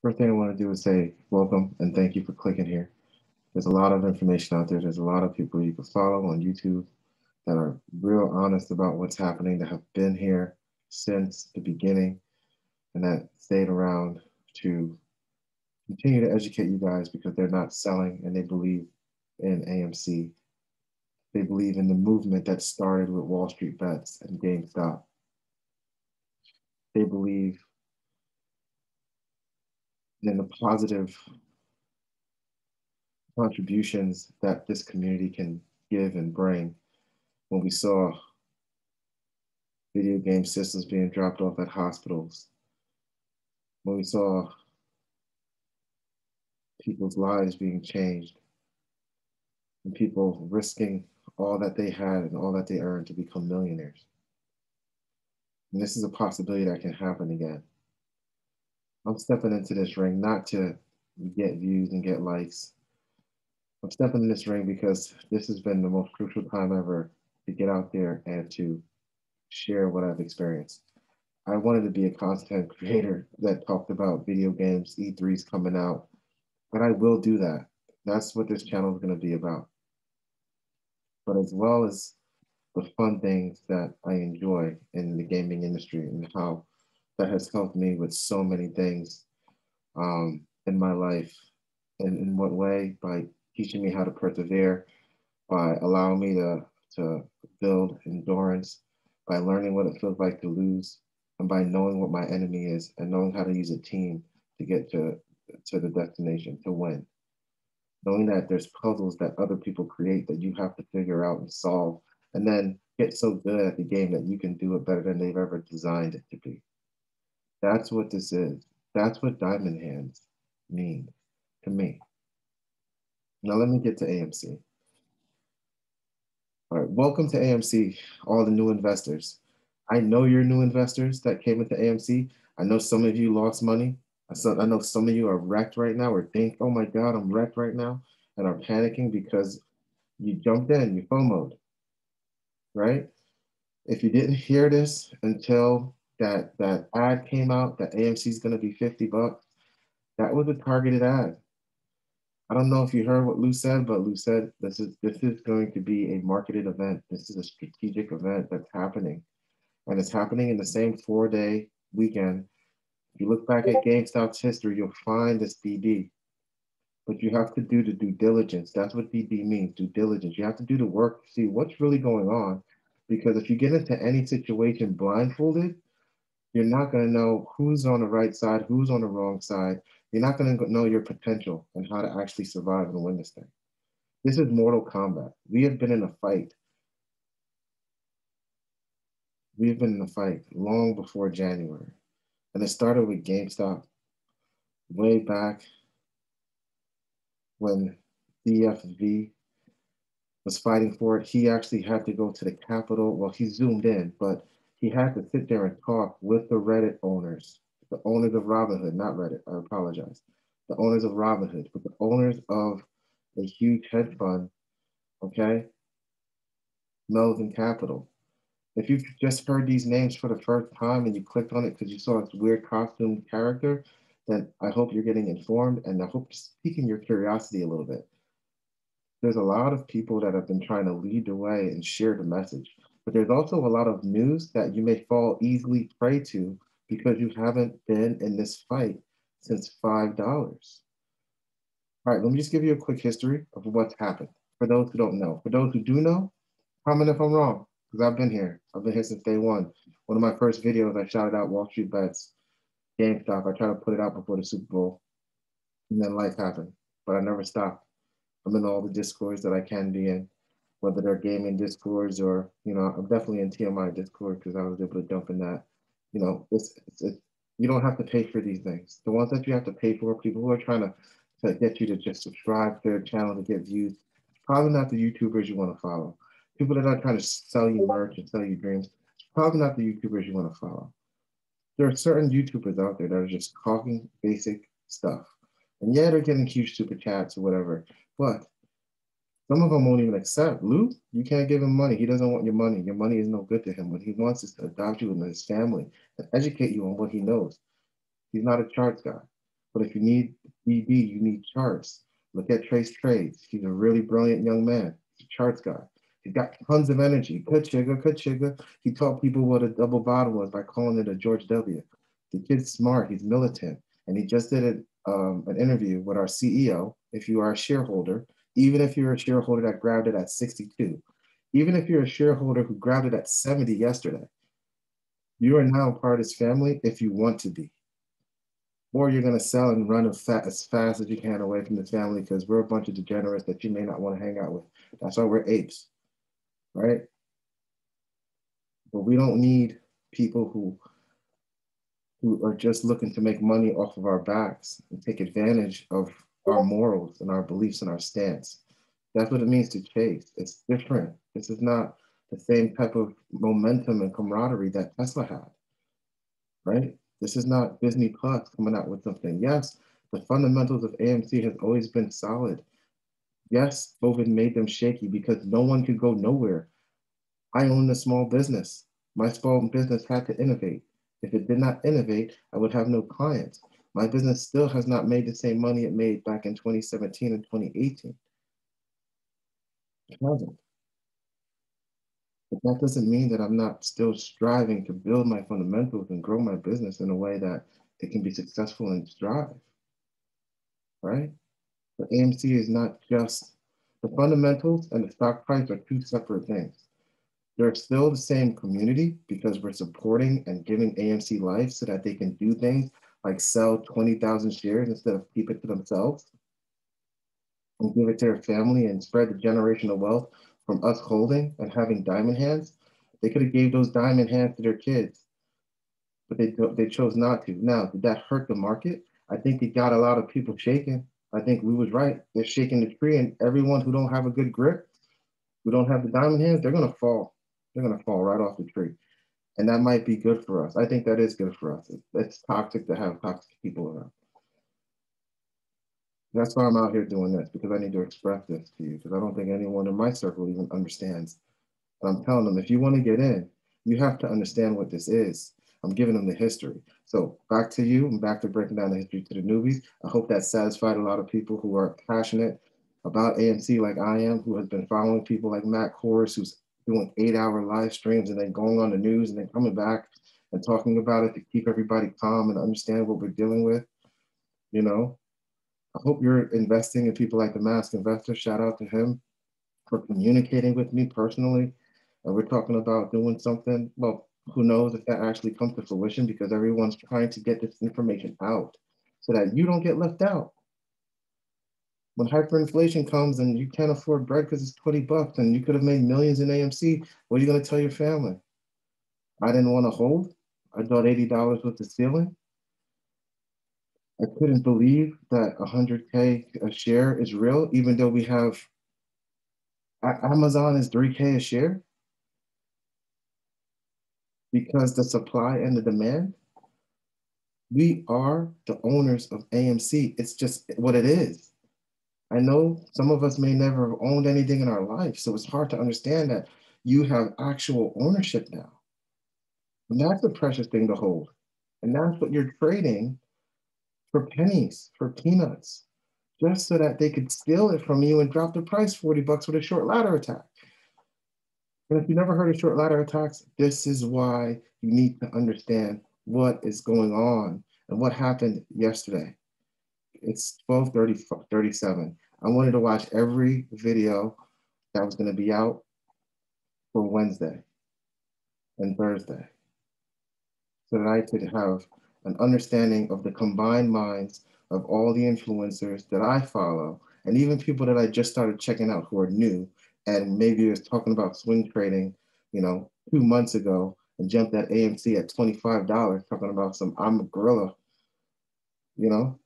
First thing I want to do is say welcome and thank you for clicking here. There's a lot of information out there. There's a lot of people you can follow on YouTube that are real honest about what's happening, that have been here since the beginning and that stayed around to continue to educate you guys because they're not selling and they believe in AMC. They believe in the movement that started with Wall Street bets and GameStop. They believe in the positive contributions that this community can give and bring. When we saw video game systems being dropped off at hospitals, when we saw people's lives being changed, and people risking all that they had and all that they earned to become millionaires. And this is a possibility that can happen again. I'm stepping into this ring not to get views and get likes. I'm stepping in this ring because this has been the most crucial time ever to get out there and to share what I've experienced. I wanted to be a content creator that talked about video games, E3s coming out, and I will do that. That's what this channel is going to be about. But as well as the fun things that I enjoy in the gaming industry and how that has helped me with so many things in my life. And in what way? By teaching me how to persevere, by allowing me to build endurance, by learning what it feels like to lose, and by knowing what my enemy is and knowing how to use a team to get to the destination, to win. Knowing that there's puzzles that other people create that you have to figure out and solve, and then get so good at the game that you can do it better than they've ever designed it to be. That's what this is. That's what Diamond Hands mean to me. Now let me get to AMC. All right, welcome to AMC, all the new investors. I know you're new investors that came into AMC. I know some of you lost money. I know some of you are wrecked right now or think, oh my God, I'm wrecked right now, and are panicking because you jumped in, you FOMO'd, right? If you didn't hear this until that ad came out that AMC is going to be 50 bucks, that was a targeted ad. I don't know if you heard what Lou said, but Lou said this is going to be a marketed event. This is a strategic event that's happening, and it's happening in the same 4-day weekend. If you look back at GameStop's history, you'll find this DD. But you have to do the due diligence. That's what DD means, due diligence. You have to do the work to see what's really going on. Because if you get into any situation blindfolded, you're not going to know who's on the right side, who's on the wrong side. You're not going to know your potential and how to actually survive and win this thing. This is Mortal Kombat. We have been in a fight. We have been in a fight long before January. And it started with GameStop way back when DFV was fighting for it. He actually had to go to the Capitol. Well, he zoomed in, but he had to sit there and talk with the Reddit owners, the owners of Robinhood, not Reddit, I apologize. The owners of Robinhood, but the owners of a huge hedge fund, okay? Melvin Capital. If you've just heard these names for the first time and you clicked on it because you saw this weird costume character, then I hope you're getting informed and I hope it's piquing your curiosity a little bit. There's a lot of people that have been trying to lead the way and share the message, but there's also a lot of news that you may fall easily prey to because you haven't been in this fight since $5. All right, let me just give you a quick history of what's happened for those who don't know. For those who do know, comment if I'm wrong, because I've been here. I've been here since day one. One of my first videos, I shouted out Wall Street Bets, GameStop. I tried to put it out before the Super Bowl, and then life happened, but I never stopped. I'm in all the discords that I can be in, whether they're gaming discords or, I'm definitely in TMI Discord because I was able to jump in that. You don't have to pay for these things. The ones that you have to pay for, people who are trying to get you to just subscribe to their channel to get views, probably not the YouTubers you want to follow. People that are trying to sell you merch and sell you dreams, it's probably not the YouTubers you want to follow. There are certain YouTubers out there that are just talking basic stuff. And yeah, they're getting huge super chats or whatever, but some of them won't even accept. Lou, you can't give him money. He doesn't want your money. Your money is no good to him. What he wants is to adopt you into his family and educate you on what he knows. He's not a charts guy. But if you need DD, you need charts. Look at Trey's trades. He's a really brilliant young man. He's a charts guy. He's got tons of energy. Good sugar, good sugar. He taught people what a double bottom was by calling it a George W. The kid's smart. He's militant. And he just did an interview with our CEO. If you are a shareholder, even if you're a shareholder that grabbed it at 62, even if you're a shareholder who grabbed it at 70 yesterday, you are now part of his family if you want to be. Or you're going to sell and run as fast as you can away from the family because we're a bunch of degenerates that you may not want to hang out with. That's why we're apes, right? But we don't need people who are just looking to make money off of our backs and take advantage of our morals and our beliefs and our stance. That's what it means to chase. It's different. This is not the same type of momentum and camaraderie that Tesla had, right? This is not Disney Plus coming out with something. Yes, the fundamentals of AMC has always been solid. Yes, COVID made them shaky because no one could go nowhere. I owned a small business. My small business had to innovate. If it did not innovate, I would have no clients. My business still has not made the same money it made back in 2017 and 2018. It hasn't. But that doesn't mean that I'm not still striving to build my fundamentals and grow my business in a way that it can be successful and thrive, right? But AMC is not just the fundamentals and the stock price are two separate things. They're still the same community because we're supporting and giving AMC life so that they can do things like sell 20,000 shares instead of keep it to themselves and give it to their family and spread the generational wealth from us holding and having diamond hands. They could have gave those diamond hands to their kids, but they chose not to. Now, did that hurt the market? I think it got a lot of people shaking. I think we was right. They're shaking the tree, and everyone who don't have a good grip, who don't have the diamond hands, they're gonna fall. They're gonna fall right off the tree, and that might be good for us. I think that is good for us. It's toxic to have toxic people around. That's why I'm out here doing this because I need to express this to you because I don't think anyone in my circle even understands. And I'm telling them if you want to get in, you have to understand what this is. I'm giving them the history. So back to you and back to breaking down the history to the newbies. I hope that satisfied a lot of people who are passionate about AMC like I am, who has been following people like Matt Kors, who's doing 8-hour live streams and then going on the news and then coming back and talking about it to keep everybody calm and understand what we're dealing with. You know, I hope you're investing in people like the Mask Investor. Shout out to him for communicating with me personally. And we're talking about doing something. Well, who knows if that actually comes to fruition because everyone's trying to get this information out so that you don't get left out. When hyperinflation comes and you can't afford bread because it's 20 bucks and you could have made millions in AMC, what are you going to tell your family? I didn't want to hold. I thought $80 was the ceiling. I couldn't believe that 100K a share is real, even though we have Amazon is 3K a share because the supply and the demand. We are the owners of AMC. It's just what it is. I know some of us may never have owned anything in our life, so it's hard to understand that you have actual ownership now. And that's a precious thing to hold. And that's what you're trading for pennies, for peanuts, just so that they could steal it from you and drop the price 40 bucks with a short ladder attack. And if you never heard of short ladder attacks, this is why you need to understand what is going on and what happened yesterday. It's 12:37. I wanted to watch every video that was going to be out for Wednesday and Thursday so that I could have an understanding of the combined minds of all the influencers that I follow and even people that I just started checking out who are new and maybe was talking about swing trading, 2 months ago and jumped at AMC at $25 talking about some I'm a gorilla, you know.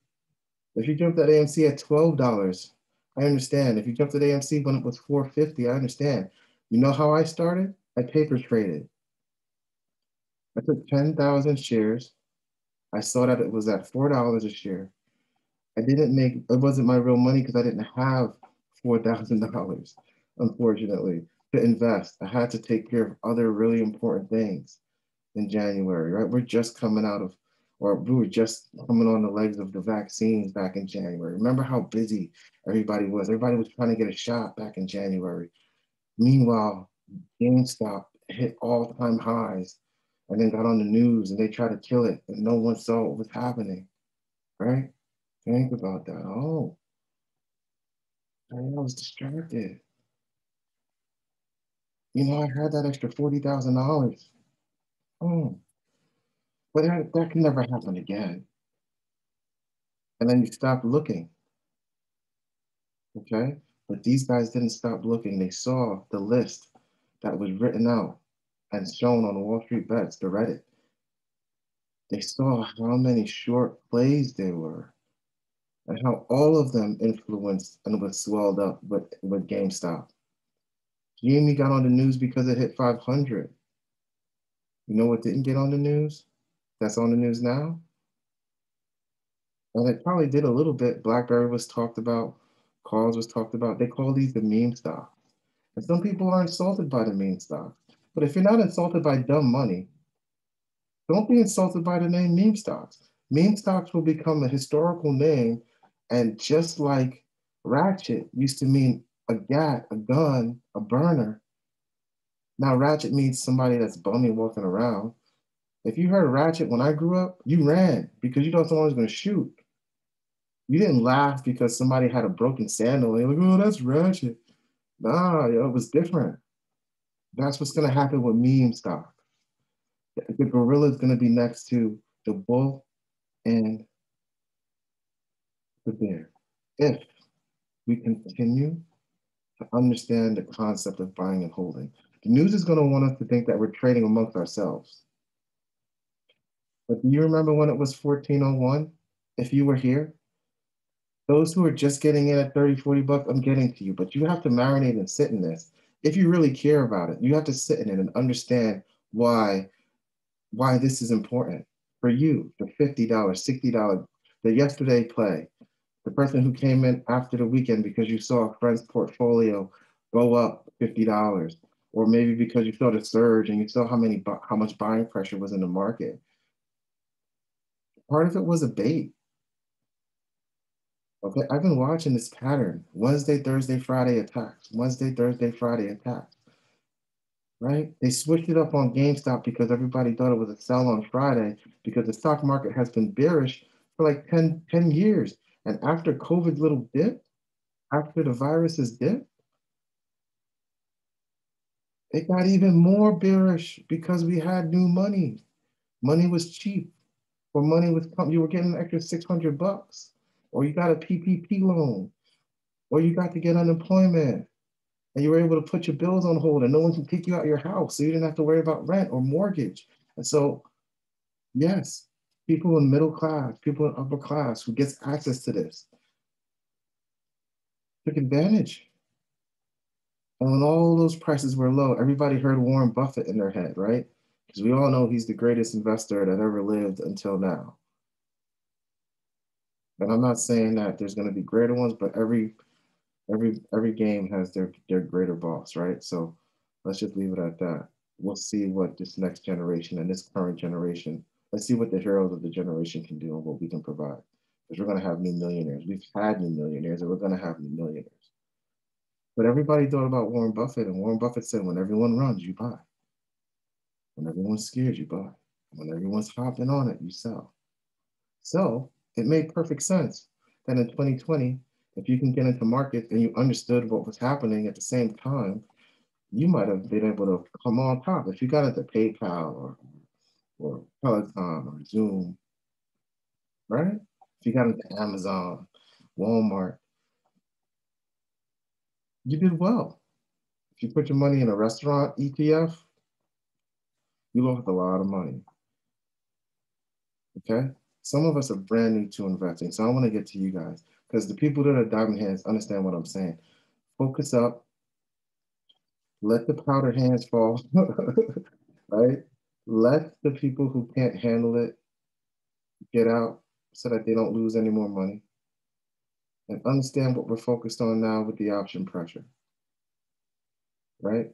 If you jumped at AMC at $12, I understand. If you jumped at AMC when it was $4.50, I understand. You know how I started? I paper traded. I took 10,000 shares. I saw that it was at $4 a share. It wasn't my real money because I didn't have $4,000, unfortunately, to invest. I had to take care of other really important things in January, right? We're just coming out of or we were just coming on the legs of the vaccines back in January. Remember how busy everybody was? Everybody was trying to get a shot back in January. Meanwhile, GameStop hit all-time highs and then got on the news and they tried to kill it and no one saw what was happening, right? Think about that. Oh, I was distracted. I had that extra $40,000. Oh, but that can never happen again. And then you stop looking, okay? But these guys didn't stop looking. They saw the list that was written out and shown on Wall Street Bets, the Reddit. They saw how many short plays there were and how all of them influenced and was swelled up with GameStop. Jamie got on the news because it hit 500. You know what didn't get on the news? That's on the news now? And it probably did a little bit. BlackBerry was talked about, calls was talked about. They call these the meme stocks. And some people are insulted by the meme stocks. But if you're not insulted by dumb money, don't be insulted by the name meme stocks. Meme stocks will become a historical name. And just like ratchet used to mean a gat, a gun, a burner, now ratchet means somebody that's bummy walking around. If you heard ratchet when I grew up, you ran because you thought someone was going to shoot. You didn't laugh because somebody had a broken sandal and you're like, oh, that's ratchet. Nah, it was different. That's what's going to happen with meme stock. The gorilla is going to be next to the bull and the bear. If we continue to understand the concept of buying and holding, the news is going to want us to think that we're trading amongst ourselves. But do you remember when it was 1401? If you were here, those who are just getting in at 30, 40 bucks, I'm getting to you, but you have to marinate and sit in this. If you really care about it, you have to sit in it and understand why this is important for you. The $50, $60, the yesterday play, the person who came in after the weekend because you saw a friend's portfolio go up $50, or maybe because you saw the surge and you saw how much buying pressure was in the market. Part of it was a bait. Okay, I've been watching this pattern. Wednesday, Thursday, Friday attacks. Wednesday, Thursday, Friday attacks. Right? They switched it up on GameStop because everybody thought it was a sell on Friday because the stock market has been bearish for like 10 years. And after COVID's little dip, after the viruses dip, it got even more bearish because we had new money. Money was cheap. Or money was you were getting an extra 600 bucks. Or you got a PPP loan. Or you got to get unemployment. And you were able to put your bills on hold and no one can kick you out of your house. So you didn't have to worry about rent or mortgage. And so, yes, people in middle class, people in upper class who gets access to this took advantage. And when all those prices were low, everybody heard Warren Buffett in their head, right? Because we all know he's the greatest investor that ever lived until now. And I'm not saying that there's going to be greater ones, but every game has their greater boss, right? So let's just leave it at that. We'll see what this next generation and this current generation, let's see what the heroes of the generation can do and what we can provide. Because we're going to have new millionaires. We've had new millionaires and we're going to have new millionaires. But everybody thought about Warren Buffett, and Warren Buffett said, when everyone runs, you buy. When everyone's scared, you buy. When everyone's hopping on it, you sell. So it made perfect sense that in 2020, if you can get into markets and you understood what was happening at the same time, you might have been able to come on top. If you got into PayPal or Peloton or Zoom, right? If you got into Amazon, Walmart, you did well. If you put your money in a restaurant ETF, you lost a lot of money. Okay? Some of us are brand new to investing. So I want to get to you guys because the people that are diamond hands understand what I'm saying. Focus up, let the powder hands fall, right? Let the people who can't handle it get out so that they don't lose any more money. And understand what we're focused on now with the option pressure, right?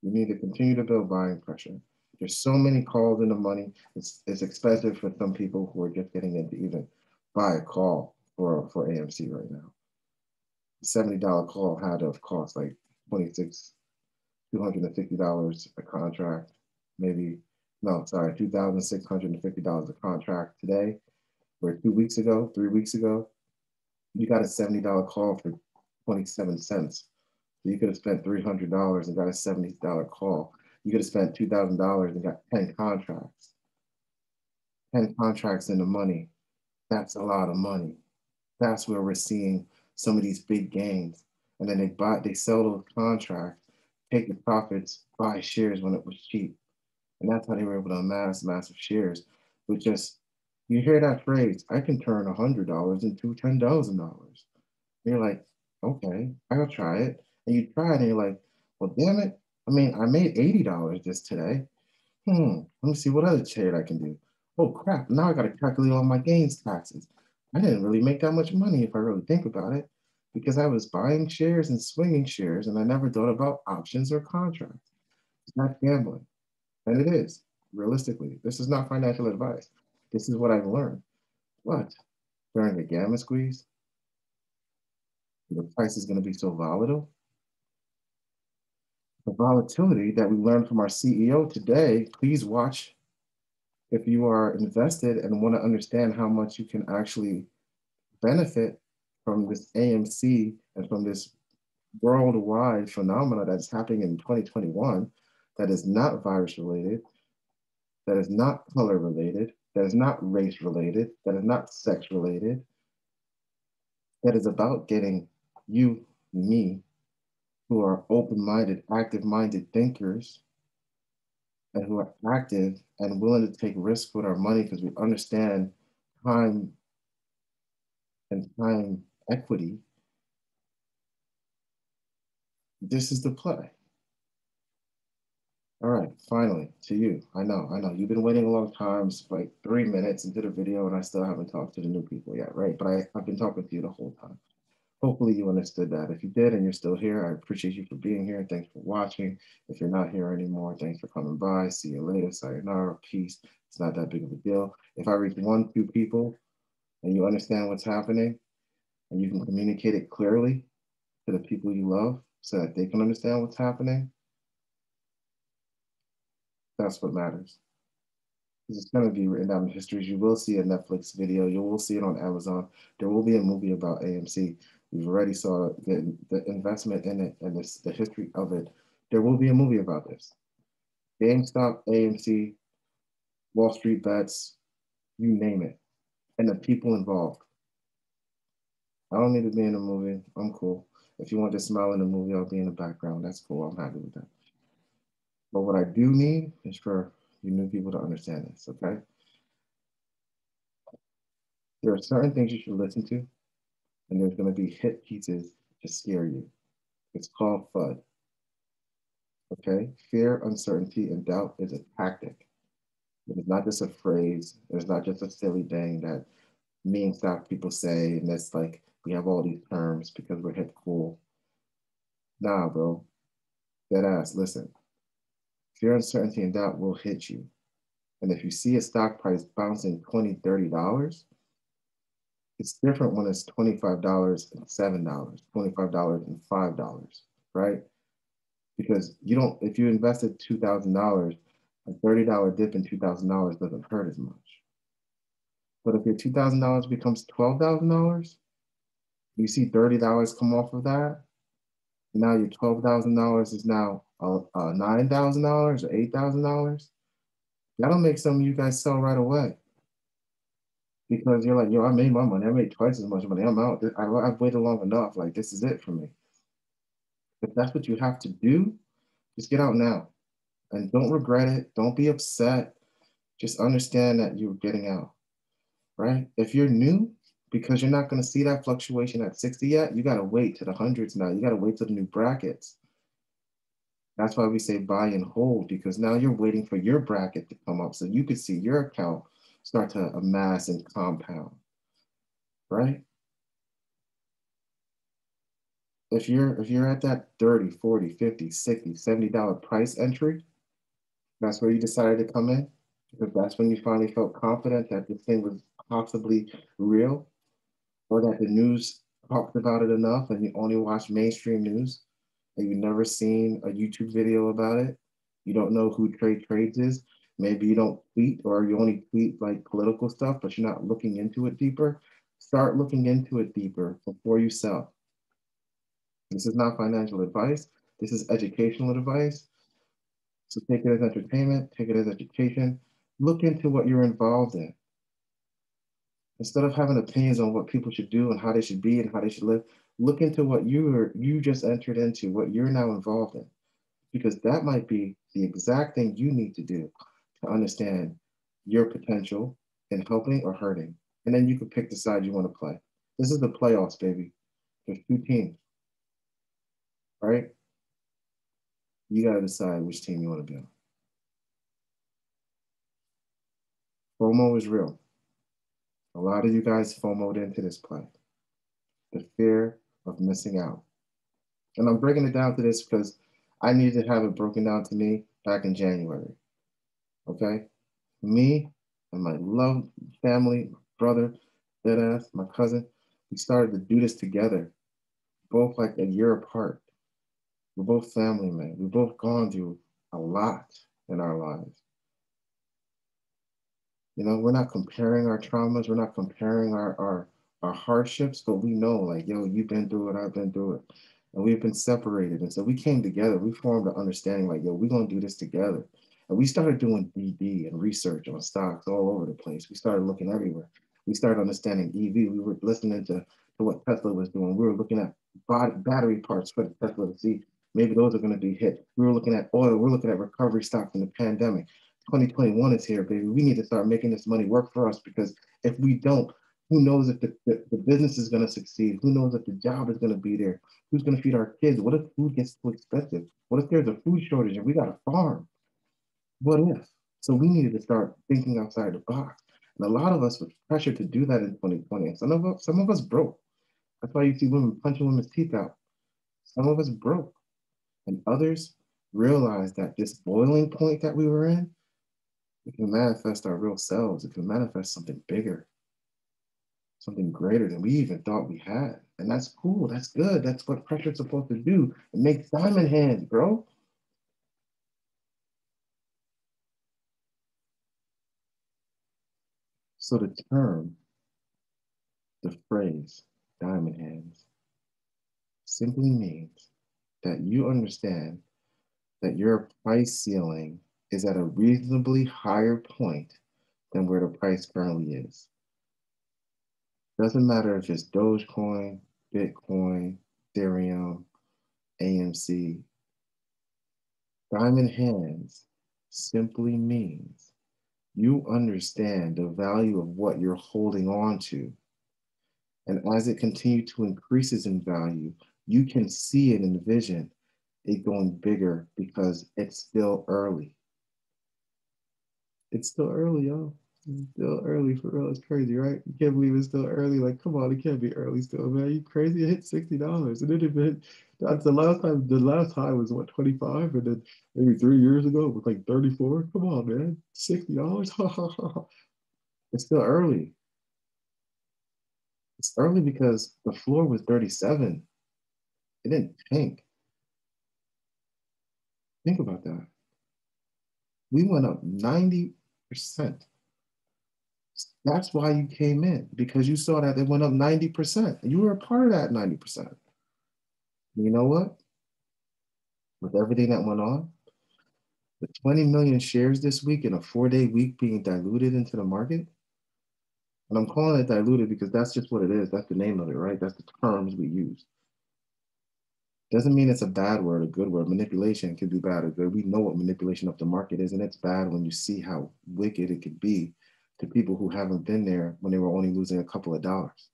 We need to continue to build buying pressure. There's so many calls in the money. It's expensive for some people who are just getting in to even buy a call for AMC right now. $70 call had to have cost like 26 $250 a contract, maybe. No, sorry, $2,650 a contract today. Where 2 weeks ago, 3 weeks ago, you got a $70 call for 27 cents. So you could have spent $300 and got a $70 call. You could have spent $2,000 and got 10 contracts. 10 contracts in the money. That's a lot of money. That's where we're seeing some of these big gains. And then they sell those contracts, take the profits, buy shares when it was cheap. And that's how they were able to amass massive shares. But just, you hear that phrase, I can turn $100 into $10,000. You're like, okay, I'll try it. And you try it and you're like, well, damn it. I mean, I made $80 just today. Let me see what other trade I can do. Oh crap, now I got to calculate all my gains taxes. I didn't really make that much money if I really think about it, because I was buying shares and swinging shares and I never thought about options or contracts. It's not gambling. And it is, realistically. This is not financial advice. This is what I've learned. What? During the gamma squeeze, the price is going to be so volatile. The volatility that we learned from our CEO today, please watch if you are invested and want to understand how much you can actually benefit from this AMC and from this worldwide phenomena that's happening in 2021 that is not virus related, that is not color related, that is not race related, that is not sex related, that is about getting you, me, who are open minded, active minded thinkers, and who are active and willing to take risks with our money because we understand time and time equity. This is the play. All right, finally, to you. I know. You've been waiting a long time, it's like 3 minutes into the video, and I still haven't talked to the new people yet, right? But I've been talking to you the whole time. Hopefully you understood that. If you did and you're still here, I appreciate you for being here. Thanks for watching. If you're not here anymore, thanks for coming by. See you later. Sayonara. Peace. It's not that big of a deal. If I reach 1, 2 people and you understand what's happening and you can communicate it clearly to the people you love so that they can understand what's happening, that's what matters. It's going to be written down in histories. You will see a Netflix video. You will see it on Amazon. There will be a movie about AMC. We've already saw the investment in it and the history of it. There will be a movie about this. GameStop, AMC, Wall Street bets, you name it, and the people involved. I don't need to be in the movie. I'm cool. If you want to smile in the movie, I'll be in the background. That's cool. I'm happy with that. But what I do need is for you new people to understand this, okay? There are certain things you should listen to, and there's going to be hit pieces to scare you. It's called FUD. Okay? Fear, uncertainty, and doubt is a tactic. It is not just a phrase. It's not just a silly thing that me and stock people say, and that's like we have all these terms because we're hip cool. Nah, bro. Dead ass. Listen. Fear, uncertainty, and doubt will hit you. And if you see a stock price bouncing $20, $30, it's different when it's $25 and $7, $25 and $5, right? Because you don't, if you invested $2,000, a $30 dip in $2,000 doesn't hurt as much. But if your $2,000 becomes $12,000, you see $30 come off of that, now your $12,000 is now $9,000 or $8,000. That'll make some of you guys sell right away because you're like, yo, I made my money. I made twice as much money. I'm out. I've waited long enough. Like, this is it for me. If that's what you have to do, just get out now and don't regret it. Don't be upset. Just understand that you're getting out, right? If you're new, because you're not going to see that fluctuation at 60 yet, you got to wait to the hundreds now. You got to wait to the new brackets. That's why we say buy and hold, because now you're waiting for your bracket to come up so you could see your account start to amass and compound, right? If you're at that 30, 40, 50, 60, $70 price entry, That's where you decided to come in? Because that's when you finally felt confident that this thing was possibly real, or that the news talked about it enough and you only watch mainstream news and you've never seen a YouTube video about it. You don't know who Trey Trades is. Maybe you don't tweet or you only tweet like political stuff, but you're not looking into it deeper. Start looking into it deeper before you sell. This is not financial advice. This is educational advice. So take it as entertainment, take it as education. Look into what you're involved in. Instead of having opinions on what people should do and how they should be and how they should live, look into what you just entered into, what you're now involved in, because that might be the exact thing you need to do to understand your potential in helping or hurting. And then you can pick the side you want to play. This is the playoffs, baby. There's two teams, right? You got to decide which team you want to be on. FOMO is real. A lot of you guys FOMO'd into this play. The fear of missing out. And I'm breaking it down to this because I needed to have it broken down to me back in January. Okay? Me and my love family, brother, deadass, my cousin, we started to do this together, both like a year apart. We're both family, man. We've both gone through a lot in our lives. You know, we're not comparing our traumas, we're not comparing our hardships, but we know, like, yo, you've been through it, I've been through it. And we've been separated. And so we came together, we formed an understanding, like, yo, we're gonna do this together. And we started doing DD and research on stocks all over the place. We started looking everywhere. We started understanding EV. We were listening to what Tesla was doing. We were looking at battery parts for the Tesla to see maybe those are going to be hit. We were looking at oil. We're looking at recovery stocks in the pandemic. 2021 is here, baby. We need to start making this money work for us because if we don't, who knows if the business is going to succeed? Who knows if the job is going to be there? Who's going to feed our kids? What if food gets too expensive? What if there's a food shortage and we got a farm? What if? So we needed to start thinking outside the box. And a lot of us were pressured to do that in 2020. And some of us broke. That's why you see women punching women's teeth out. Some of us broke. And others realized that this boiling point that we were in, it can manifest our real selves. It can manifest something bigger, something greater than we even thought we had. And that's cool. That's good. That's what pressure's supposed to do. It makes diamond hands, bro. So the term, the phrase, diamond hands, simply means that you understand that your price ceiling is at a reasonably higher point than where the price currently is. Doesn't matter if it's Dogecoin, Bitcoin, Ethereum, AMC. Diamond hands simply means you understand the value of what you're holding on to. And as it continues to increases in value, you can see and envision it going bigger because it's still early. It's still early, y'all. It's still early for real. It's crazy, right? You can't believe it's still early. Like, come on, it can't be early still, man. You crazy? It hit $60. And it had been that's the last high was what, 25? And then maybe 3 years ago it was like 34. Come on, man. $60? It's still early. It's early because the floor was 37. It didn't tank. Think about that. We went up 90%. That's why you came in, because you saw that it went up 90%. You were a part of that 90%. You know what? With everything that went on, the 20 million shares this week in a 4-day week being diluted into the market, and I'm calling it diluted because that's just what it is. That's the name of it, right? That's the terms we use. Doesn't mean it's a bad word, a good word. Manipulation can be bad or good. We know what manipulation of the market is, and it's bad when you see how wicked it could be to people who haven't been there when they were only losing a couple of dollars.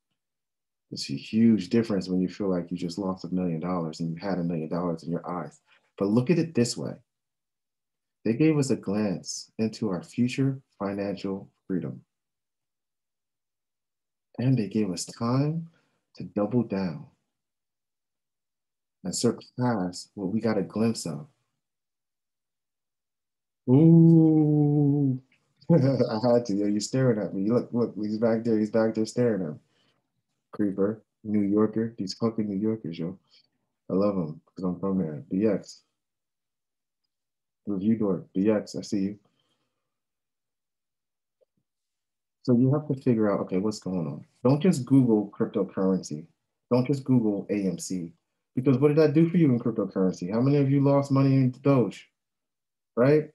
It's a huge difference when you feel like you just lost $1 million and you had $1 million in your eyes. But look at it this way. They gave us a glance into our future financial freedom. And they gave us time to double down and surpass what we got a glimpse of. Ooh. I had to. Yo, you're staring at me. Look, look, he's back there. He's back there staring at me. Creeper, New Yorker. These fucking New Yorkers, yo. I love them because I'm from there. BX, review door. BX, I see you. So you have to figure out, okay, what's going on? Don't just Google cryptocurrency. Don't just Google AMC. Because what did that do for you in cryptocurrency? How many of you lost money in Doge, right?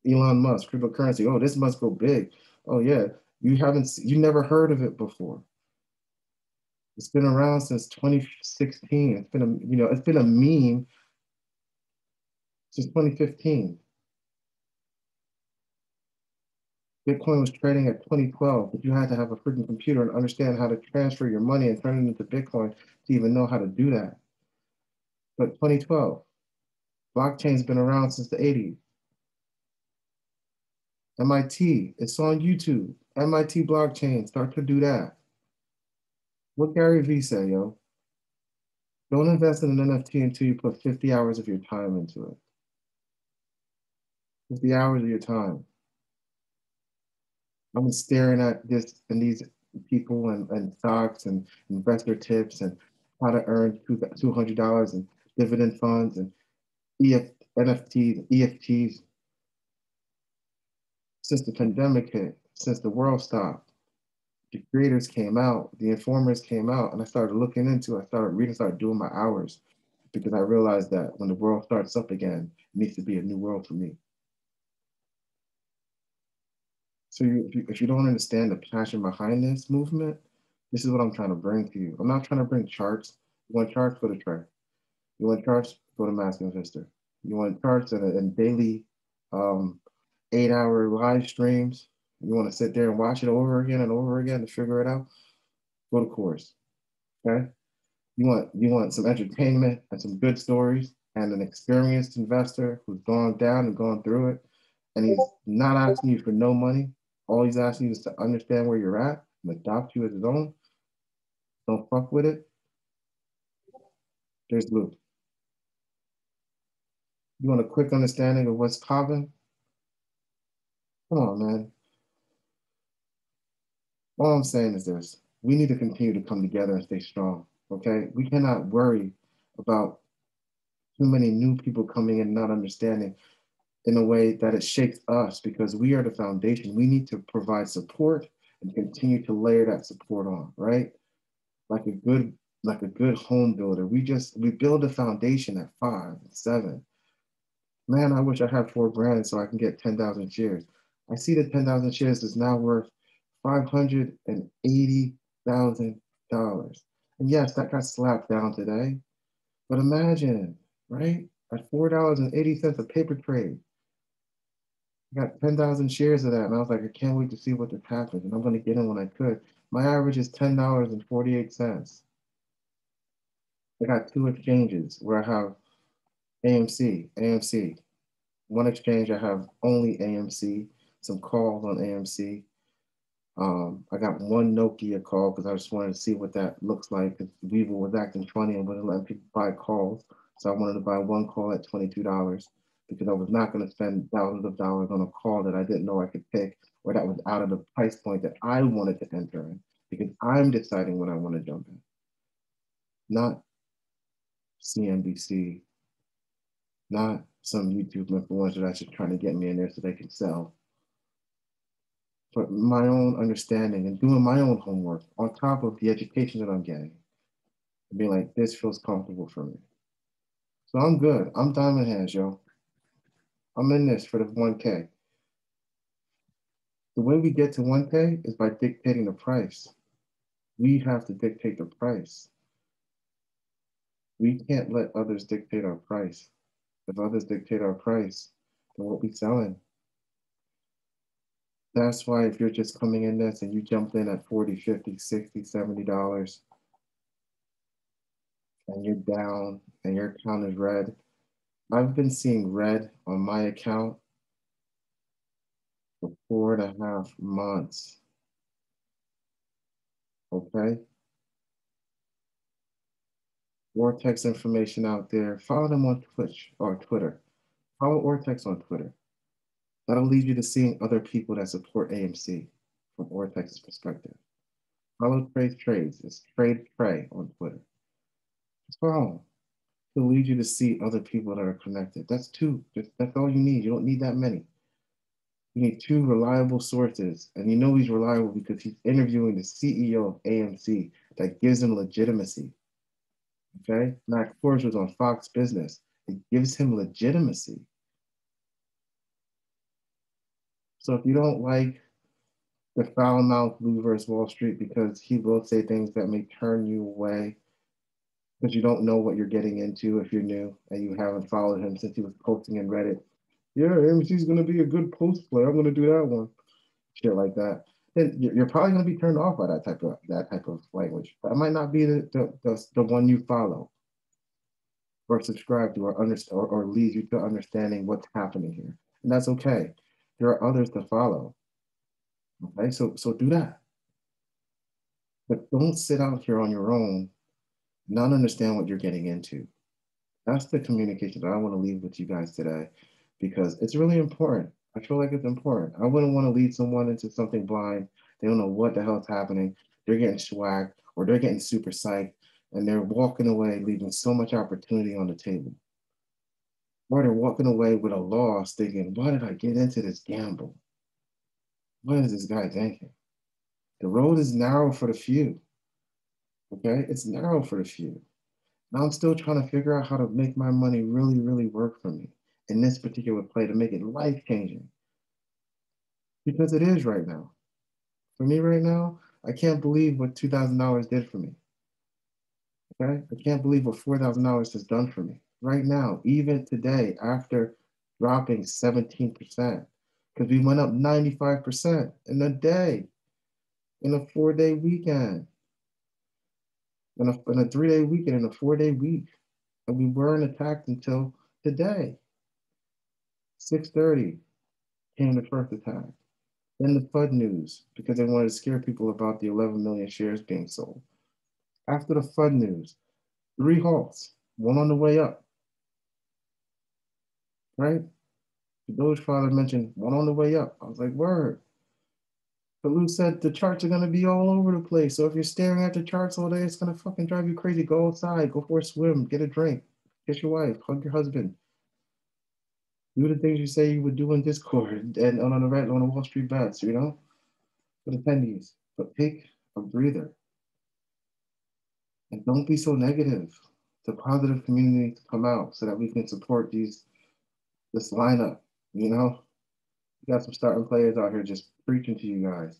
Elon Musk, cryptocurrency. Oh, this must go big. Oh yeah, you never heard of it before. It's been around since 2016. It's been a meme since 2015. Bitcoin was trading at 2012, but you had to have a freaking computer and understand how to transfer your money and turn it into Bitcoin to even know how to do that. But 2012, blockchain's been around since the 80s. MIT, it's on YouTube. MIT blockchain, start to do that. What Gary Vee say, yo? Don't invest in an NFT until you put 50 hours of your time into it. 50 hours of your time. I'm staring at this and these people and stocks and investor tips and how to earn $200 and dividend funds and NFTs, EFTs since the pandemic hit, since the world stopped. The creators came out, the informers came out, and I started looking into it. I started reading, started doing my hours because I realized that when the world starts up again, it needs to be a new world for me. So if you don't understand the passion behind this movement, this is what I'm trying to bring to you. I'm not trying to bring charts. You want charts? Go to Trey. You want charts? Go to Mask Investor. You want charts and daily um, 8-hour live streams? You want to sit there and watch it over again and over again to figure it out? Go to course. Okay. You want some entertainment and some good stories and an experienced investor who's gone down and gone through it, and he's not asking you for no money. All he's asking you is to understand where you're at and adopt you as his own. Don't fuck with it. There's Luke. You want a quick understanding of what's popping? Come on, man. All I'm saying is this: we need to continue to come together and stay strong. Okay, we cannot worry about too many new people coming in and not understanding in a way that it shakes us because we are the foundation. We need to provide support and continue to layer that support on, right? Like a good like a good home builder. We build a foundation at 5, 7. Man, I wish I had 4 grand so I can get 10,000 shares. I see the 10,000 shares is now worth $580,000. And yes, that got slapped down today. But imagine, right? At $4.80 a paper trade. I got 10,000 shares of that. And I was like, I can't wait to see what this happens. And I'm going to get in when I could. My average is $10.48. I got 2 exchanges where I have AMC. One exchange, I have only AMC, some calls on AMC. I got one Nokia call because I just wanted to see what that looks like. Because Vivo was acting funny and wouldn't let people buy calls. So I wanted to buy one call at $22 because I was not going to spend thousands of dollars on a call that I didn't know I could pick or that was out of the price point that I wanted to enter in because I'm deciding when I want to jump in, not CNBC, not some YouTube influencer that's just trying to get me in there so they can sell. But my own understanding and doing my own homework on top of the education that I'm getting, and being like, this feels comfortable for me. So I'm good. I'm diamond hands, yo. I'm in this for the 1K. The way we get to 1K is by dictating the price. We have to dictate the price. We can't let others dictate our price. If others dictate our price, then what we selling? That's why if you're just coming in this and you jump in at 40, 50, 60, $70 and you're down and your account is red, I've been seeing red on my account for 4.5 months. Okay. Vortex information out there. Follow them on Twitch or Twitter. Follow Vortex on Twitter. That'll lead you to seeing other people that support AMC from Ortex's perspective. Follow Trey's trades. It's Trey on Twitter. Just follow. It'll lead you to see other people that are connected. That's two. That's all you need. You don't need that many. You need two reliable sources. And you know he's reliable because he's interviewing the CEO of AMC that gives him legitimacy. Okay? Matt Forge was on Fox Business. It gives him legitimacy. So if you don't like the foul mouth Lou versus Wall Street because he will say things that may turn you away because you don't know what you're getting into if you're new and you haven't followed him since he was posting in Reddit. Yeah, AMC's gonna be a good post player. I'm gonna do that one. Shit like that. Then you're probably gonna be turned off by that type of language. That might not be the one you follow or subscribe to or understand or lead you to understanding what's happening here. And that's okay. There are others to follow. Okay, so do that. But don't sit out here on your own, not understand what you're getting into. That's the communication that I want to leave with you guys today because it's really important. I feel like it's important. I wouldn't want to lead someone into something blind. They don't know what the hell's happening. They're getting swagged or they're getting super psyched and they're walking away, leaving so much opportunity on the table. Or they're walking away with a loss thinking, why did I get into this gamble? What is this guy thinking? The road is narrow for the few. Okay? It's narrow for the few. Now I'm still trying to figure out how to make my money really, really work for me in this particular play to make it life changing. Because it is right now. For me right now, I can't believe what $2,000 did for me. Okay? I can't believe what $4,000 has done for me. Right now, even today, after dropping 17%, because we went up 95% in a day, in a 4-day weekend, in a 3-day weekend, in a 4-day week. And we weren't attacked until today. 6:30 came the first attack. Then the FUD news, because they wanted to scare people about the 11 million shares being sold. After the FUD news, 3 halts, one on the way up, right? The Doge father mentioned one on the way up. I was like, word. But Lou said the charts are going to be all over the place. So if you're staring at the charts all day, it's going to fucking drive you crazy. Go outside, go for a swim, get a drink, kiss your wife, hug your husband. Do the things you say you would do in Discord and on the Wall Street bets, for the tendies. But take a breather and don't be so negative. The positive community to come out so that we can support this lineup. You got some starting players out here just preaching to you guys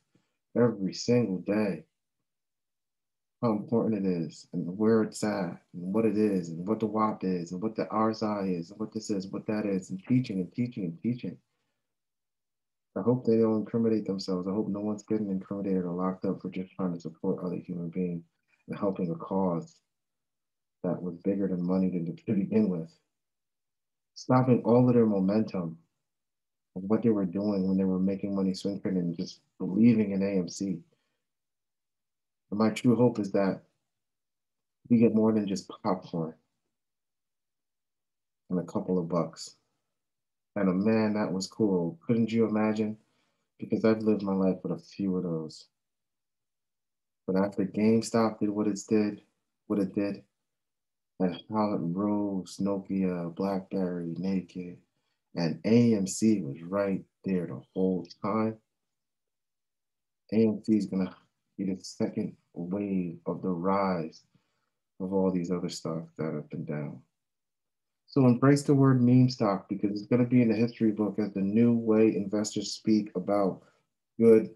every single day how important it is and where it's at and what it is and what the WAP is and what the RSI is and what this is, what that is, and teaching and teaching and teaching. I hope they don't incriminate themselves. I hope no one's getting incriminated or locked up for just trying to support other human beings and helping a cause that was bigger than money to begin with. Stopping all of their momentum of what they were doing when they were making money swing trading and just believing in AMC. And my true hope is that we get more than just popcorn and a couple of bucks. And man, that was cool. Couldn't you imagine? Because I've lived my life with a few of those. But after GameStop did what it did, and how it rose, Nokia, BlackBerry, Naked, and AMC was right there the whole time. AMC is gonna be the second wave of the rise of all these other stocks that have been down. So embrace the word meme stock because it's going to be in the history book as the new way investors speak about good,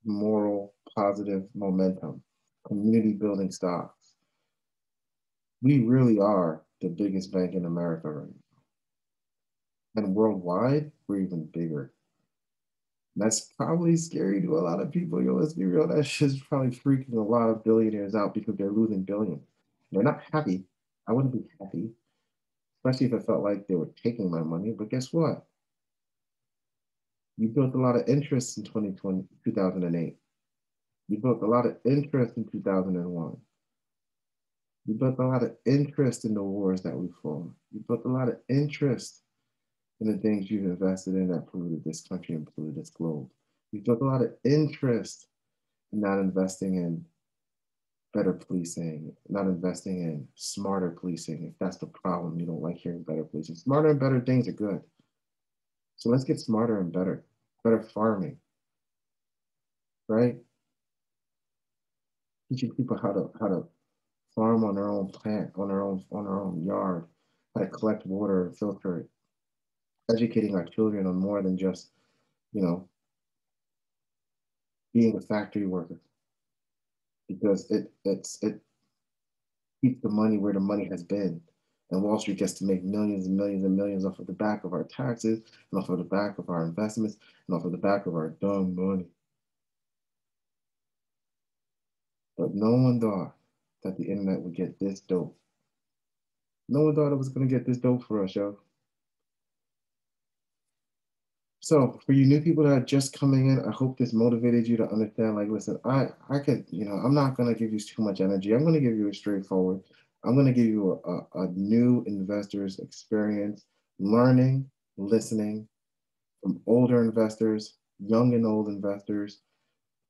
moral, positive momentum, community building stocks. We really are the biggest bank in America right now. And worldwide, we're even bigger. That's probably scary to a lot of people. Let's be real. That shit's probably freaking a lot of billionaires out because they're losing billions. They're not happy. I wouldn't be happy, especially if it felt like they were taking my money. But guess what? You built a lot of interest in 2020, 2008. You built a lot of interest in 2001. You built a lot of interest in the wars that we fought. You built a lot of interest in the things you've invested in that polluted this country and polluted this globe. You took a lot of interest in not investing in better policing, not investing in smarter policing. If that's the problem, you don't like hearing better policing. Smarter and better things are good. So let's get smarter and better. Better farming, right? Teaching people how to farm on their own plant, on their own yard, how to collect water and filter it, educating our children on more than just, you know, being a factory worker, because it keeps the money where the money has been. And Wall Street gets to make millions and millions and millions off of the back of our taxes and off of the back of our investments and off of the back of our dumb money. But no one thought that the internet would get this dope. No one thought it was going to get this dope for us, yo. So for you new people that are just coming in, I hope this motivated you to understand. Like, listen, I could, I'm not gonna give you too much energy. I'm gonna give you a straightforward. I'm gonna give you a new investor's experience, learning, listening from older investors, young and old investors,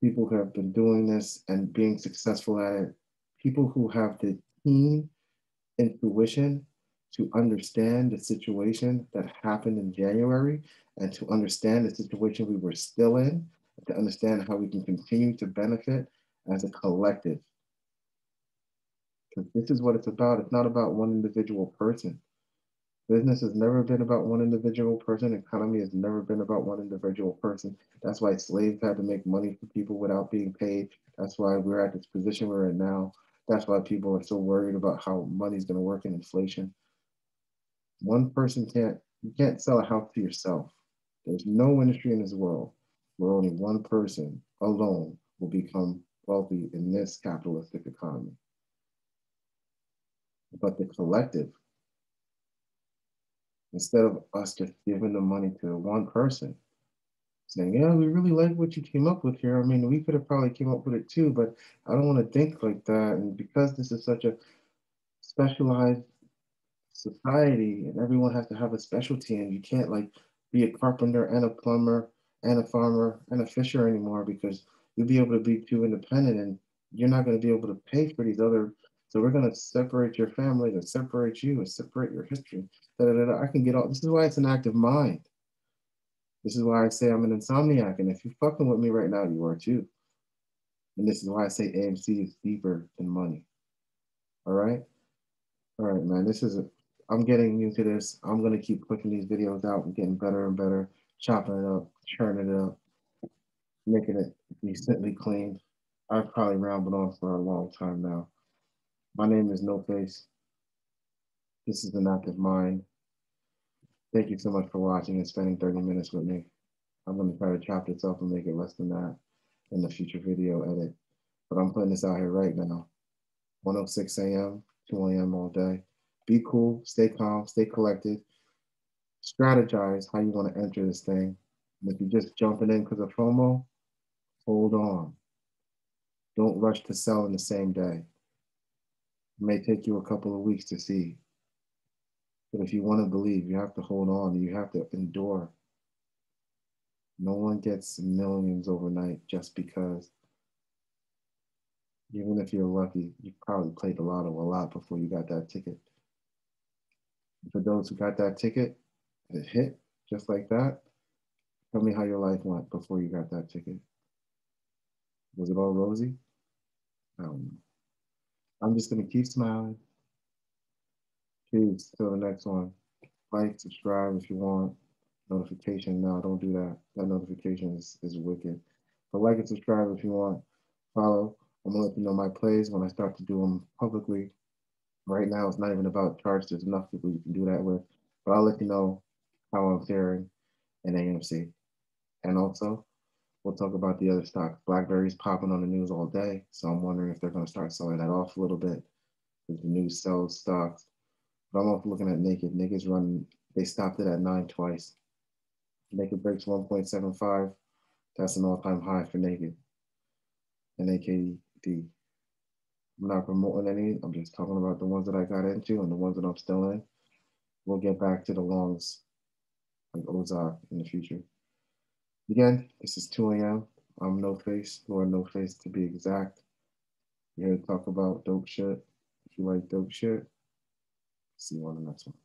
people who have been doing this and being successful at it, people who have the keen intuition to understand the situation that happened in January and to understand the situation we were still in, to understand how we can continue to benefit as a collective. Because this is what it's about. It's not about one individual person. Business has never been about one individual person. Economy has never been about one individual person. That's why slaves had to make money for people without being paid. That's why we're at this position we're in now. That's why people are so worried about how money's going to work in inflation. One person you can't sell a house to yourself. There's no industry in this world where only one person alone will become wealthy in this capitalistic economy. But the collective, instead of us just giving the money to one person, saying, yeah, we really like what you came up with here. I mean, we could have probably came up with it too, but I don't want to think like that. And because this is such a specialized society and everyone has to have a specialty, and you can't like be a carpenter and a plumber and a farmer and a fisher anymore, because you'll be able to be too independent and you're not going to be able to pay for these other. So we're going to separate your family and separate you and separate your history. Da, da, da, da. I can get all this is why it's an active mind. This is why I say I'm an insomniac, and if you're fucking with me right now, you are too. And this is why I say AMC is deeper than money. All right. All right, man. I'm getting into this. I'm gonna keep pushing these videos out and getting better and better, chopping it up, churning it up, making it decently clean. I've probably rambled on for a long time now. My name is No Face. This is an active mind. Thank you so much for watching and spending 30 minutes with me. I'm gonna try to chop this up and make it less than that in the future video edit. But I'm putting this out here right now. 1:06 a.m., 2 a.m. all day. Be cool, stay calm, stay collected. Strategize how you want to enter this thing. And if you're just jumping in because of FOMO, hold on. Don't rush to sell in the same day. It may take you a couple of weeks to see. But if you want to believe, you have to hold on. You have to endure. No one gets millions overnight just because. Even if you're lucky, you probably played the lotto a lot before you got that ticket. For those who got that ticket, it hit just like that. Tell me how your life went before you got that ticket. Was it all rosy? I don't know. I'm just gonna keep smiling. Peace. Till the next one. Like, subscribe if you want. Notification. No, don't do that. That notification is wicked. But like and subscribe if you want. Follow. I'm gonna let you know my plays when I start to do them publicly. Right now, it's not even about charts. There's enough people you can do that with. But I'll let you know how I'm faring in AMC. And also, we'll talk about the other stocks. BlackBerry's popping on the news all day, so I'm wondering if they're going to start selling that off a little bit. Because the news sells stocks. But I'm also looking at Naked. Naked's running. They stopped it at 9 twice. Naked breaks 1.75. That's an all-time high for Naked. And AKD. I'm not promoting any. I'm just talking about the ones that I got into and the ones that I'm still in. We'll get back to the longs like Ozark in the future. Again, this is 2 a.m. I'm No Face, Lord No Face to be exact. We're here to talk about dope shit. If you like dope shit, see you on the next one.